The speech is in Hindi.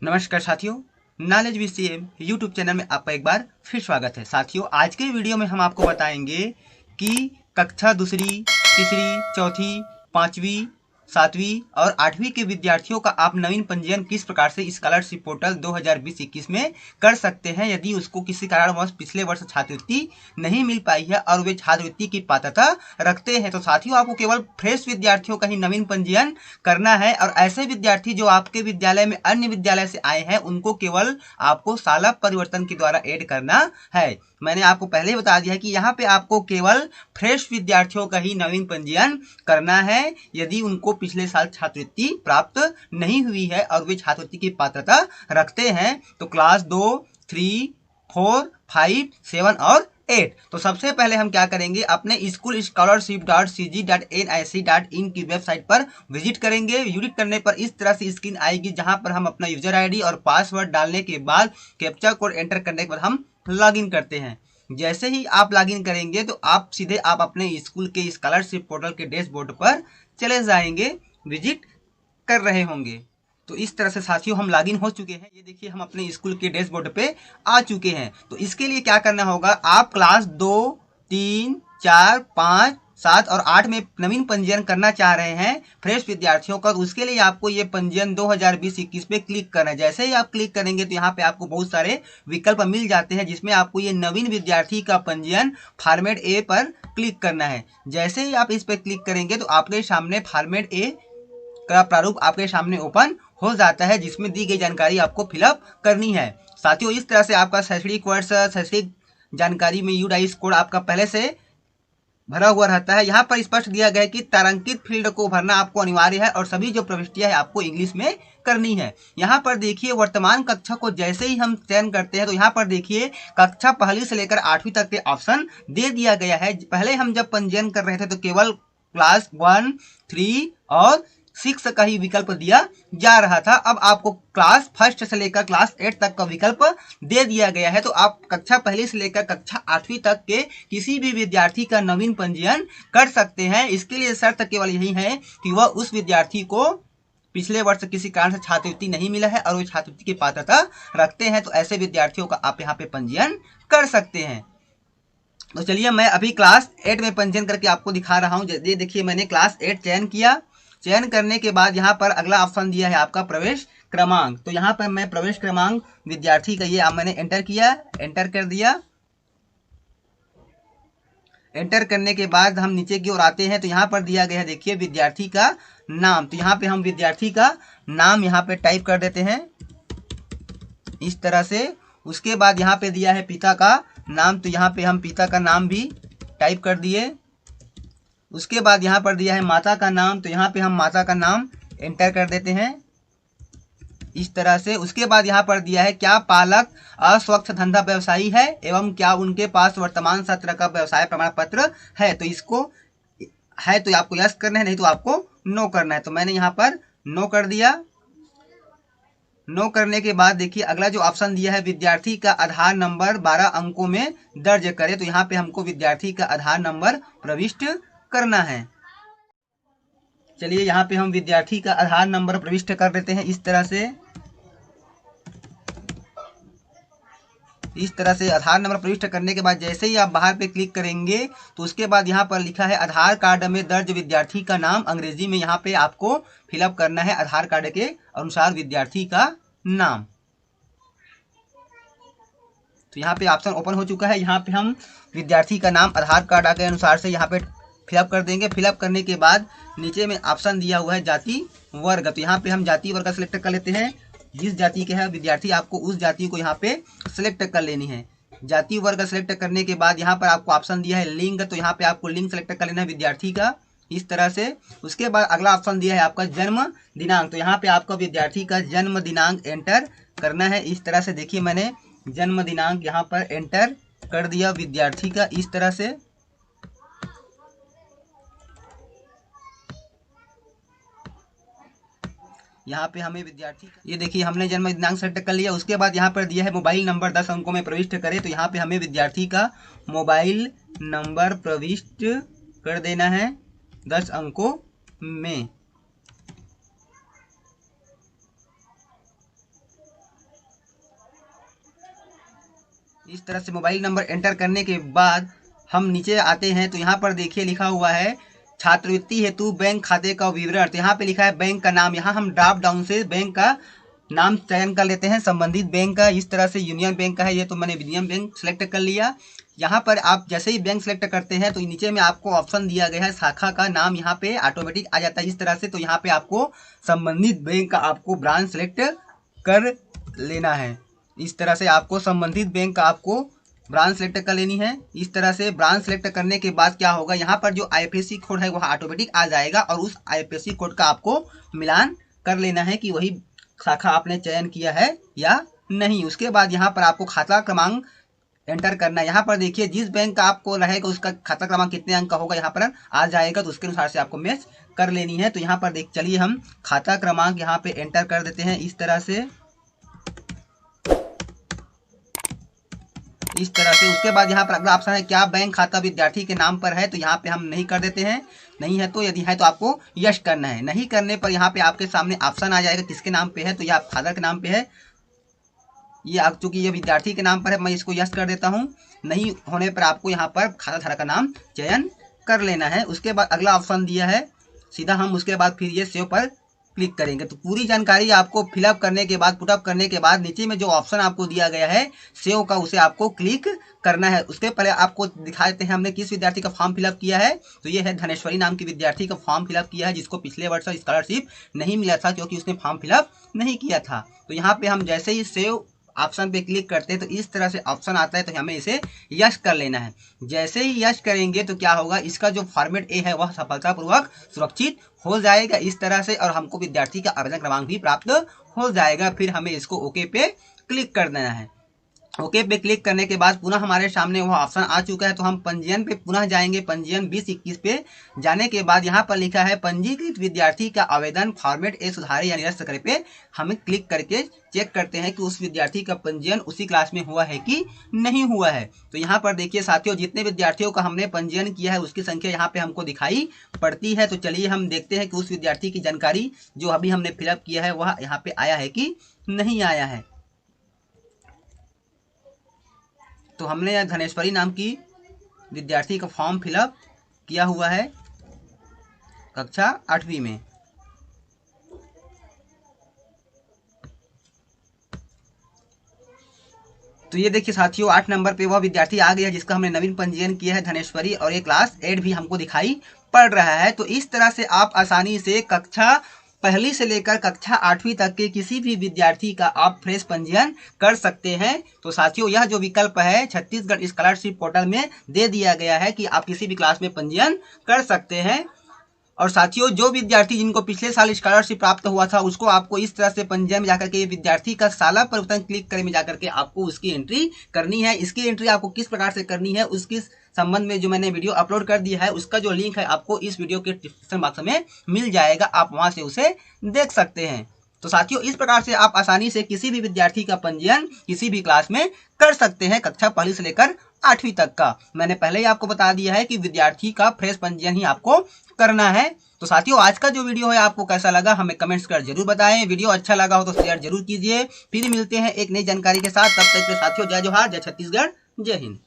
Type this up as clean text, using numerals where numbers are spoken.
नमस्कार साथियों, नॉलेज VCM यूट्यूब चैनल में आपका एक बार फिर स्वागत है। साथियों, आज के वीडियो में हम आपको बताएंगे कि कक्षा दूसरी, तीसरी, चौथी, पाँचवीं, सातवीं और आठवीं के विद्यार्थियों का आप नवीन पंजीयन किस प्रकार से स्कॉलरशिप पोर्टल 2020-21 में कर सकते हैं यदि उसको किसी कारणवश पिछले वर्ष छात्रवृत्ति नहीं मिल पाई है और वे छात्रवृत्ति की पात्रता रखते हैं। तो साथियों, आपको केवल फ्रेश विद्यार्थियों का ही नवीन पंजीयन करना है और ऐसे विद्यार्थी जो आपके विद्यालय में अन्य विद्यालय से आए हैं उनको केवल आपको साला परिवर्तन के द्वारा ऐड करना है। मैंने आपको पहले ही बता दिया कि यहाँ पे आपको केवल फ्रेश विद्यार्थियों का ही नवीन पंजीयन करना है यदि उनको पिछले साल छात्रवृत्ति प्राप्त नहीं हुई है और वे छात्रवृत्ति की पात्रता रखते हैं। तो क्लास 2, 3, 4, 5, 7 और 8। तो सबसे पहले हम क्या करेंगे, अपने स्कूल scholarship.cg.nic.in की वेबसाइट पर विजिट करेंगे। विजिट करने पर इस तरह से स्क्रीन आएगी जहां पर हम अपना यूजर आईडी और पासवर्ड डालने के बाद कैप्चा कोड एंटर करने के बाद हम लॉगिन करते हैं। जैसे ही आप लॉगिन करेंगे तो आप सीधे अपने स्कूल के स्कॉलरशिप पोर्टल के डैशबोर्ड पर चले जाएंगे, विजिट कर रहे होंगे। तो इस तरह से साथियों हम लॉगिन हो चुके हैं। ये देखिए हम अपने स्कूल के डैशबोर्ड पे आ चुके हैं। तो इसके लिए क्या करना होगा, आप क्लास 2, 3, 4, 5, 7 और 8 में नवीन पंजीयन करना चाह रहे हैं फ्रेश विद्यार्थियों का। उसके लिए आपको ये पंजीयन 2020-21 पे क्लिक करना है। जैसे ही आप क्लिक करेंगे तो यहाँ पे आपको बहुत सारे विकल्प मिल जाते हैं जिसमें आपको ये नवीन विद्यार्थी का पंजीयन फॉर्मेट ए पर क्लिक करना है। जैसे ही आप इस पर क्लिक करेंगे तो आपके सामने फॉर्मेट ए का प्रारूप आपके सामने ओपन हो जाता है जिसमें दी गई जानकारी आपको फिलअप करनी है। साथियों, इस तरह से आपका शैक्षणिक वर्ष, शैक्षणिक जानकारी में यूडाइस कोड आपका पहले से भरा हुआ रहता है। यहाँ पर स्पष्ट दिया गया है कि तारांकित फील्ड को भरना आपको अनिवार्य है और सभी जो प्रविष्टियां है आपको इंग्लिश में करनी है। यहाँ पर देखिए वर्तमान कक्षा को जैसे ही हम चयन करते हैं तो यहाँ पर देखिए कक्षा पहली से लेकर 8वीं तक के ऑप्शन दे दिया गया है। पहले हम जब पंजीयन कर रहे थे तो केवल क्लास 1, 3 और 6 का ही विकल्प दिया जा रहा था। अब आपको क्लास 1 से लेकर क्लास 8 तक का विकल्प दे दिया गया है। तो आप कक्षा पहली से लेकर कक्षा 8वीं तक के किसी भी विद्यार्थी का नवीन पंजीयन कर सकते हैं। इसके लिए शर्त केवल यही है कि वह उस विद्यार्थी को पिछले वर्ष किसी कारण से छात्रवृत्ति नहीं मिला है और वे छात्रवृत्ति की पात्रता रखते हैं। तो ऐसे विद्यार्थियों का आप यहाँ पे पंजीयन कर सकते हैं। तो चलिए मैं अभी क्लास 8 में पंजीयन करके आपको दिखा रहा हूँ। ये देखिए मैंने क्लास 8 चयन किया। चयन करने के बाद यहाँ पर अगला ऑप्शन दिया है आपका प्रवेश क्रमांक। तो यहाँ पर मैं प्रवेश क्रमांक विद्यार्थी का ये मैंने एंटर किया, एंटर कर दिया। एंटर करने के बाद हम नीचे की ओर आते हैं तो यहाँ पर दिया गया है देखिए विद्यार्थी का नाम। तो यहाँ पे हम विद्यार्थी का नाम यहाँ पे टाइप कर देते हैं इस तरह से। उसके बाद यहाँ पे दिया है पिता का नाम, तो यहाँ पे हम पिता का नाम भी टाइप कर दिए। उसके बाद यहाँ पर दिया है माता का नाम, तो यहाँ पे हम माता का नाम एंटर कर देते हैं इस तरह से। उसके बाद यहाँ पर दिया है क्या पालक अस्वच्छ धंधा व्यवसायी है एवं क्या उनके पास वर्तमान सत्र का व्यवसाय प्रमाण पत्र है। तो इसको है तो आपको यस करना है, नहीं तो आपको नो करना है। तो मैंने यहाँ पर नो कर दिया। नो करने के बाद देखिए अगला जो ऑप्शन दिया है विद्यार्थी का आधार नंबर 12 अंकों में दर्ज करें। तो यहाँ पे हमको विद्यार्थी का आधार नंबर प्रविष्ट करना है। चलिए यहाँ पे हम विद्यार्थी का आधार नंबर प्रविष्ट कर देते हैं इस तरह से। इस तरह से आधार नंबर प्रविष्ट करने के बाद जैसे ही आप बाहर पे क्लिक करेंगे तो उसके बाद यहाँ पर लिखा है आधार कार्ड में दर्ज विद्यार्थी का नाम। अंग्रेजी में यहाँ पे आपको फिलअप करना है आधार कार्ड के अनुसार विद्यार्थी का नाम। तो यहाँ पे ऑप्शन ओपन हो चुका है। यहाँ पे हम विद्यार्थी का नाम आधार कार्ड के अनुसार से यहाँ पे फिलअप कर देंगे। फिलअप करने के बाद नीचे में ऑप्शन दिया हुआ है जाति वर्ग। तो यहाँ पे हम जाति वर्ग सेलेक्ट कर लेते हैं। जिस जाति के है विद्यार्थी आपको उस जाति को यहाँ पे सेलेक्ट कर लेनी है। जाति वर्ग सेलेक्ट करने के बाद यहाँ पर आपको ऑप्शन दिया है लिंग। तो यहाँ पे आपको लिंग सेलेक्ट कर लेना है विद्यार्थी का इस तरह से। उसके बाद अगला ऑप्शन दिया है आपका जन्म दिनांक। तो यहाँ पे आपका विद्यार्थी का जन्म दिनांक एंटर करना है इस तरह से। देखिए मैंने जन्म दिनांक यहाँ पर एंटर कर दिया विद्यार्थी का इस तरह से। यहाँ पे हमें विद्यार्थी ये देखिए हमने जन्म दिनांक सेलेक्ट कर लिया। उसके बाद यहाँ पर दिया है मोबाइल नंबर 10 अंकों में प्रविष्ट करें। तो यहाँ पे हमें विद्यार्थी का मोबाइल नंबर प्रविष्ट कर देना है 10 अंकों में। इस तरह से मोबाइल नंबर एंटर करने के बाद हम नीचे आते हैं तो यहाँ पर देखिए लिखा हुआ है छात्रवृत्ति हेतु बैंक खाते का विवरण। तो यहाँ पे लिखा है बैंक का नाम, यहाँ हम ड्रॉप डाउन से बैंक का नाम चयन कर लेते हैं संबंधित बैंक का। इस तरह से यूनियन बैंक का है ये, तो मैंने यूनियन बैंक सेलेक्ट कर लिया। यहाँ पर आप जैसे ही बैंक सेलेक्ट करते हैं तो नीचे में आपको ऑप्शन दिया गया है शाखा का नाम, यहाँ पे ऑटोमेटिक आ जाता है इस तरह से। तो यहाँ पे आपको संबंधित बैंक का आपको ब्रांच सेलेक्ट कर लेना है। इस तरह से आपको संबंधित बैंक का आपको ब्रांच सेलेक्ट कर लेनी है। इस तरह से ब्रांच सेलेक्ट करने के बाद क्या होगा, यहाँ पर जो IFSC कोड है वह ऑटोमेटिक आ जाएगा और उस IFSC कोड का आपको मिलान कर लेना है कि वही शाखा आपने चयन किया है या नहीं। उसके बाद यहाँ पर आपको खाता क्रमांक एंटर करना है। यहाँ पर देखिए जिस बैंक का आपको रहेगा उसका खाता क्रमांक कितने अंक का होगा यहाँ पर आ जाएगा, तो उसके अनुसार से आपको मैच कर लेनी है। तो यहाँ पर देख चलिए हम खाता क्रमांक यहाँ पे एंटर कर देते हैं इस तरह से। उसके बाद यहाँ पर अगला ऑप्शन है क्या बैंक खाता विद्यार्थी के नाम पर है, तो यहाँ पे हम नहीं कर देते हैं। नहीं है तो, यदि है तो आपको यस करना है। नहीं करने पर यहाँ पे आपके सामने ऑप्शन आ जाएगा किसके नाम पे है, तो यह फादर के नाम पे है। ये चूंकि ये विद्यार्थी के नाम पर है मैं इसको यस कर देता हूँ। नहीं होने पर आपको यहाँ पर खाता धारक का नाम चयन कर लेना है। उसके बाद अगला ऑप्शन दिया है, सीधा हम उसके बाद फिर ये सेव पर क्लिक करेंगे। तो पूरी जानकारी आपको फिलअप करने के बाद, पुटअप करने के बाद नीचे में जो ऑप्शन आपको दिया गया है सेव का, उसे आपको क्लिक करना है। उसके पहले आपको दिखा देते हैं हमने किस विद्यार्थी का फॉर्म फिलअप किया है। तो ये है धनेश्वरी नाम की विद्यार्थी का फॉर्म फिलअप किया है, जिसको पिछले वर्ष स्कॉलरशिप नहीं मिला था क्योंकि उसने फॉर्म फिलअप नहीं किया था। तो यहाँ पे हम जैसे ही सेव ऑप्शन पे क्लिक करते हैं तो इस तरह से ऑप्शन आता है, तो हमें इसे यस कर लेना है। जैसे ही यस करेंगे तो क्या होगा, इसका जो फॉर्मेट ए है वह सफलतापूर्वक सुरक्षित हो जाएगा इस तरह से, और हमको विद्यार्थी का आवेदन क्रमांक भी प्राप्त हो जाएगा। फिर हमें इसको ओके पे क्लिक कर देना है। ओके पे क्लिक करने के बाद पुनः हमारे सामने वह ऑप्शन आ चुका है, तो हम पंजीयन पे पुनः जाएंगे। पंजीयन 2021 पे जाने के बाद यहाँ पर लिखा है पंजीकृत विद्यार्थी का आवेदन फॉर्मेट ए सुधारे या निरस्त करे पे हमें क्लिक करके चेक करते हैं कि उस विद्यार्थी का पंजीयन उसी क्लास में हुआ है कि नहीं हुआ है। तो यहाँ पर देखिए साथियों, जितने विद्यार्थियों का हमने पंजीयन किया है उसकी संख्या यहाँ पे हमको दिखाई पड़ती है। तो चलिए हम देखते हैं कि उस विद्यार्थी की जानकारी जो अभी हमने फिलअप किया है वह यहाँ पे आया है कि नहीं आया है। तो हमने यह धनेश्वरी नाम की विद्यार्थी का फॉर्म फिलअप किया हुआ है कक्षा 8वीं में। तो ये देखिए साथियों 8 नंबर पे वह विद्यार्थी आ गया जिसका हमने नवीन पंजीयन किया है धनेश्वरी, और ये क्लास 8 भी हमको दिखाई पड़ रहा है। तो इस तरह से आप आसानी से कक्षा पहली से लेकर कक्षा 8वीं तक के किसी भी विद्यार्थी का आप फ्रेश पंजीयन कर सकते हैं। तो साथियों यह जो विकल्प है छत्तीसगढ़ स्कॉलरशिप पोर्टल में दे दिया गया है कि आप किसी भी क्लास में पंजीयन कर सकते हैं। और साथियों जो विद्यार्थी जिनको पिछले साल स्कॉलरशिप प्राप्त हुआ था उसको आपको इस तरह से पंजीयन में जाकर के विद्यार्थी का साला परिवर्तन क्लिक करे में जाकर के आपको उसकी एंट्री करनी है। इसकी एंट्री आपको किस प्रकार से करनी है उसके संबंध में जो मैंने वीडियो अपलोड कर दिया है उसका जो लिंक है आपको इस वीडियो के डिस्क्रिप्शन बॉक्स में मिल जाएगा, आप वहां से उसे देख सकते हैं। तो साथियों इस प्रकार से आप आसानी से किसी भी विद्यार्थी का पंजीयन किसी भी क्लास में कर सकते हैं कक्षा पहली से लेकर 8वीं तक का। मैंने पहले ही आपको बता दिया है कि विद्यार्थी का फ्रेश पंजीयन ही आपको करना है। तो साथियों आज का जो वीडियो है आपको कैसा लगा हमें कमेंट्स कर जरूर बताएं। वीडियो अच्छा लगा हो तो शेयर जरूर कीजिए। फिर मिलते हैं एक नई जानकारी के साथ, तब तक के साथियों जय जोहार, जय छत्तीसगढ़, जय हिंद।